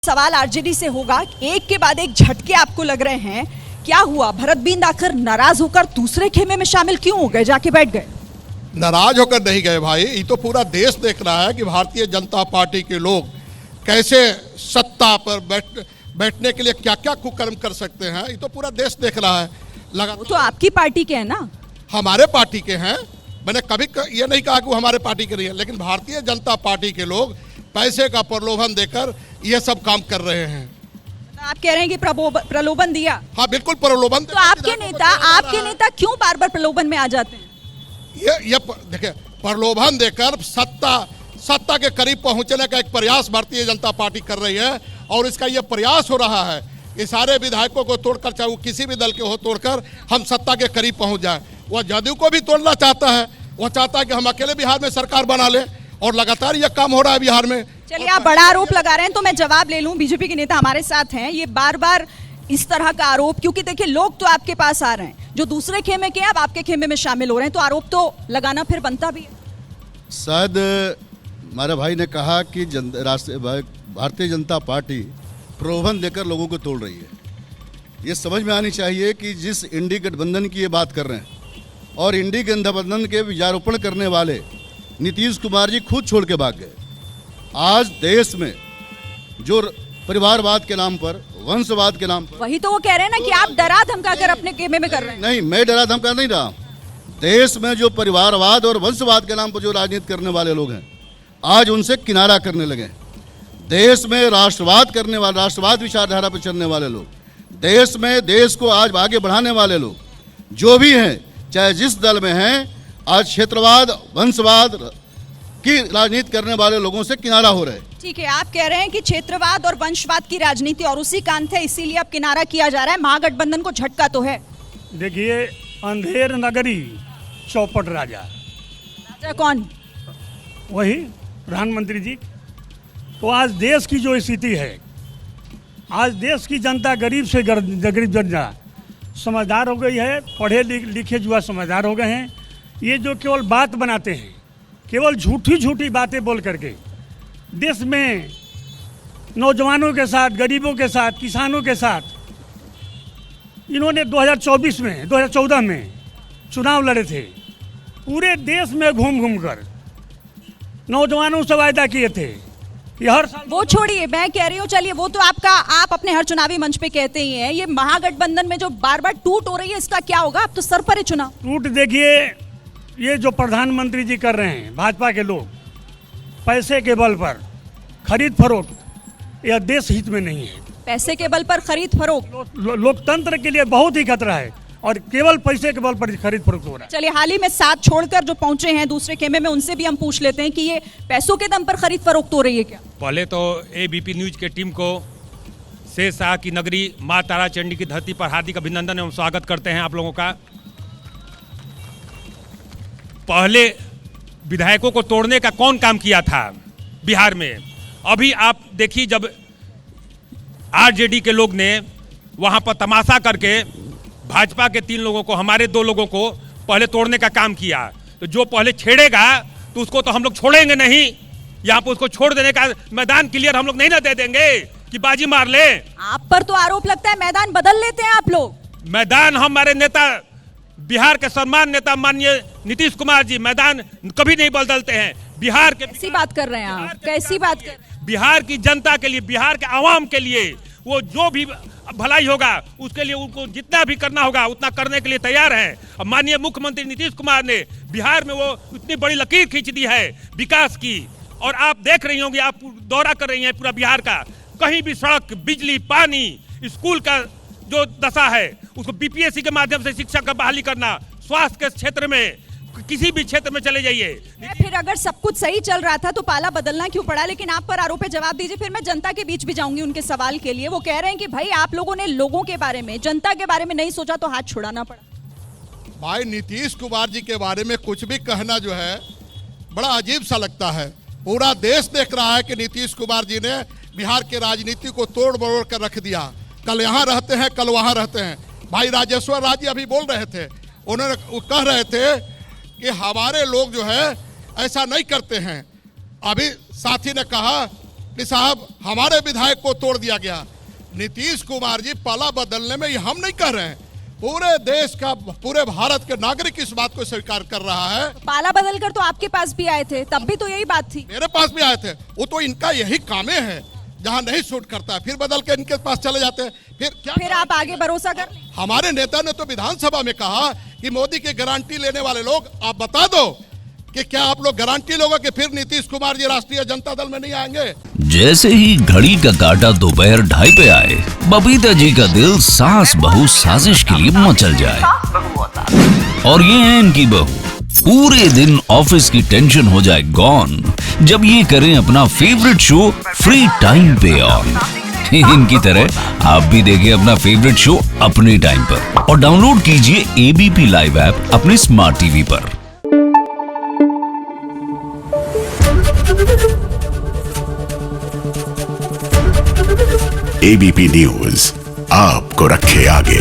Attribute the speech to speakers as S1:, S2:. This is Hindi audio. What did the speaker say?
S1: सवाल आरजेडी से होगा। एक के बाद एक झटके आपको लग रहे हैं, क्या हुआ? भरत बिंद आखिर नाराज होकर दूसरे खेमे में शामिल क्यों हो गए, जाके बैठ गए?
S2: नाराज होकर नहीं गए भाई, ये तो पूरा देश देख रहा है कि भारतीय जनता पार्टी के लोग कैसे सत्ता पर बैठने के लिए क्या क्या कुकर्म कर सकते हैं। ये तो पूरा देश देख रहा है। लगा
S1: तो आपकी पार्टी के हैं ना?
S2: हमारे पार्टी के हैं। मैंने कभी ये नहीं कहा कि वो हमारे पार्टी के नहीं है, लेकिन भारतीय जनता पार्टी के लोग पैसे का प्रलोभन देकर ये सब काम कर रहे हैं।
S1: आप कह रहे हैं कि प्रलोभन दिया?
S2: हाँ बिल्कुल प्रलोभन।
S1: तो आपके नेता क्यों बार बार प्रलोभन में आ जाते हैं?
S2: ये देखिए, प्रलोभन देकर सत्ता के करीब पहुंचने का एक प्रयास भारतीय जनता पार्टी कर रही है, और इसका ये प्रयास हो रहा है कि सारे विधायकों को तोड़कर, चाहे वो किसी भी दल के हो, तोड़कर हम सत्ता के करीब पहुंच जाए। वह जदयू को भी तोड़ना चाहता है। वह चाहता है कि हम अकेले बिहार में सरकार बना ले, और लगातार ये काम हो रहा है बिहार में।
S1: चलिए, आप बड़ा आरोप लगा रहे हैं तो मैं जवाब ले लूं। बीजेपी के नेता हमारे साथ हैं। ये बार बार इस तरह का आरोप, क्योंकि देखिए लोग तो आपके पास आ रहे हैं, जो दूसरे खेमे के अब आपके खेमे में शामिल हो रहे हैं, तो आरोप तो लगाना फिर बनता भी है।
S3: शायद हमारे भाई ने कहा कि भारतीय जनता पार्टी प्रलोभन देकर लोगों को तोड़ रही है। ये समझ में आनी चाहिए कि जिस इंडी गठबंधन की ये बात कर रहे हैं, और इंडी गठबंधन के विचारोपण करने वाले नीतीश कुमार जी खुद छोड़ के भाग गए। आज देश में जो परिवारवाद के नाम पर, वंशवाद के नाम पर,
S1: वही तो वो कह रहे हैं ना कि आप डरा धमका कर अपने खेमे में कर रहे हैं।
S3: नहीं, मैं डरा धमका नहीं रहा। देश में जो परिवारवाद और वंशवाद के नाम पर जो राजनीति करने वाले लोग हैं, आज उनसे किनारा करने लगे। देश में राष्ट्रवाद करने वाले, राष्ट्रवाद विचारधारा पर चलने वाले लोग, देश में देश को आज आगे बढ़ाने वाले लोग जो भी हैं, चाहे जिस दल में हैं, आज क्षेत्रवाद, वंशवाद की राजनीति करने वाले लोगों से किनारा हो रहे हैं।
S1: ठीक है, आप कह रहे हैं कि क्षेत्रवाद और वंशवाद की राजनीति और उसी का अंत है, इसीलिए अब किनारा किया जा रहा है। महागठबंधन को झटका तो है।
S4: देखिए, अंधेर नगरी चौपट राजा
S1: कौन?
S4: वही प्रधानमंत्री जी। तो आज देश की जो स्थिति है, आज देश की जनता गरीब से गरीब जनता समझदार हो गई है, पढ़े लिखे जुआ समझदार हो गए हैं। ये जो केवल बात बनाते हैं, केवल झूठी बातें बोल करके देश में नौजवानों के साथ, गरीबों के साथ, किसानों के साथ इन्होंने 2014 में चुनाव लड़े थे। पूरे देश में घूम कर नौजवानों से वायदा किए थे कि हर साल।
S1: वो छोड़िए, मैं कह रही हूँ, चलिए वो तो आप अपने हर चुनावी मंच पे कहते ही हैं। ये महागठबंधन में जो बार बार टूट हो रही है, इसका क्या होगा? अब तो सर पर है चुनाव।
S4: टूट देखिए, ये जो प्रधानमंत्री जी कर रहे हैं, भाजपा के लोग पैसे के बल पर खरीद फरोख्त, यह देश हित में नहीं है।
S1: पैसे के बल पर खरीद फरोख्त
S4: लोकतंत्र के लिए बहुत ही खतरा है, और केवल पैसे के बल पर खरीद फरोख्त हो रहा है।
S1: चलिए, हाल ही में साथ छोड़कर जो पहुंचे हैं दूसरे खेमे में, उनसे भी हम पूछ लेते हैं कि ये पैसों के दम पर खरीद फरोख्त हो रही है क्या?
S5: पहले तो एबीपी न्यूज के टीम को शेष शाह की नगरी माँ तारा चंडी की धरती पर हार्दिक अभिनंदन एवं स्वागत करते हैं आप लोगों का। पहले विधायकों को तोड़ने का कौन काम किया था बिहार में? अभी आप देखिए, जब आरजेडी के लोग ने वहां पर तमाशा करके भाजपा के 3 लोगों को, हमारे 2 लोगों को पहले तोड़ने का काम किया, तो जो पहले छेड़ेगा तो उसको तो हम लोग छोड़ेंगे नहीं। यहाँ पर उसको छोड़ देने का मैदान क्लियर हम लोग नहीं ना दे देंगे कि बाजी मार ले।
S1: आप पर तो आरोप लगता है मैदान बदल लेते हैं आप लोग।
S5: मैदान हमारे नेता, बिहार के सम्मान नेता माननीय नीतीश कुमार जी मैदान कभी नहीं बदलते हैं। बिहार के,
S1: कैसी बात कर रहे हैं आप? कैसी बात कर?
S5: बिहार की जनता के लिए, बिहार के आवाम के लिए, वो जो भी भलाई होगा उसके लिए उनको जितना भी करना होगा उतना करने के लिए तैयार हैं। अब माननीय मुख्यमंत्री नीतीश कुमार ने बिहार में वो इतनी बड़ी लकीर खींच दी है विकास की, और आप देख रही होंगे, आप दौरा कर रही हैं पूरा बिहार का, कहीं भी सड़क, बिजली, पानी, स्कूल का जो दशा है उसको बीपीएससी के माध्यम से शिक्षा का बहाली करना, स्वास्थ्य के क्षेत्र में, किसी भी क्षेत्र में चले जाइए।
S1: फिर अगर सब कुछ सही चल रहा था तो पाला बदलना क्यों पड़ा? लेकिन आप पर आरोप है, जवाब दीजिए। फिर मैं जनता के बीच भी जाऊंगी उनके सवाल के लिए। वो कह रहे हैं कि भाई आप लोगों ने लोगों के बारे में, जनता के बारे में नहीं सोचा तो हाथ छुड़ाना पड़ा।
S2: भाई, नीतीश कुमार जी के बारे में कुछ भी कहना जो है बड़ा अजीब सा लगता है। पूरा देश देख रहा है कि नीतीश कुमार जी ने बिहार की राजनीति को तोड़ मरोड़ कर रख दिया। कल यहाँ रहते हैं, कल वहाँ रहते हैं। भाई राजेश्वर राज जी अभी बोल रहे थे, उन्होंने कह रहे थे कि हमारे लोग जो है ऐसा नहीं करते हैं। अभी साथी ने कहा कि साहब हमारे विधायक को तोड़ दिया गया। नीतीश कुमार जी पाला बदलने में ये हम नहीं कह रहे हैं, पूरे देश का, पूरे भारत के नागरिक इस बात को स्वीकार कर रहा है।
S1: पाला बदल कर तो आपके पास भी आए थे, तब भी तो यही बात थी।
S2: मेरे पास भी आए थे, वो तो इनका यही कामे है, जहां नहीं सूट करता है फिर बदल के इनके पास चले जाते हैं।
S1: फिर आप आगे भरोसा कर लें।
S2: हमारे नेता ने तो विधानसभा में कहा कि मोदी की गारंटी लेने वाले लोग आप बता दो कि क्या आप लोग गारंटी लोगे कि फिर नीतीश कुमार जी राष्ट्रीय जनता दल में नहीं आएंगे।
S6: जैसे ही घड़ी का काटा दोपहर 2:30 पे आए, बबीता जी का दिल सास बहू साजिश के लिए मचल जाए। और ये है इनकी बहू, पूरे दिन ऑफिस की टेंशन हो जाए गॉन जब ये करें अपना फेवरेट शो फ्री टाइम पे ऑन। इनकी तरह आप भी देखिए अपना फेवरेट शो अपने टाइम पर और डाउनलोड कीजिए एबीपी लाइव ऐप अपने स्मार्ट टीवी पर।
S7: एबीपी न्यूज आपको रखे आगे।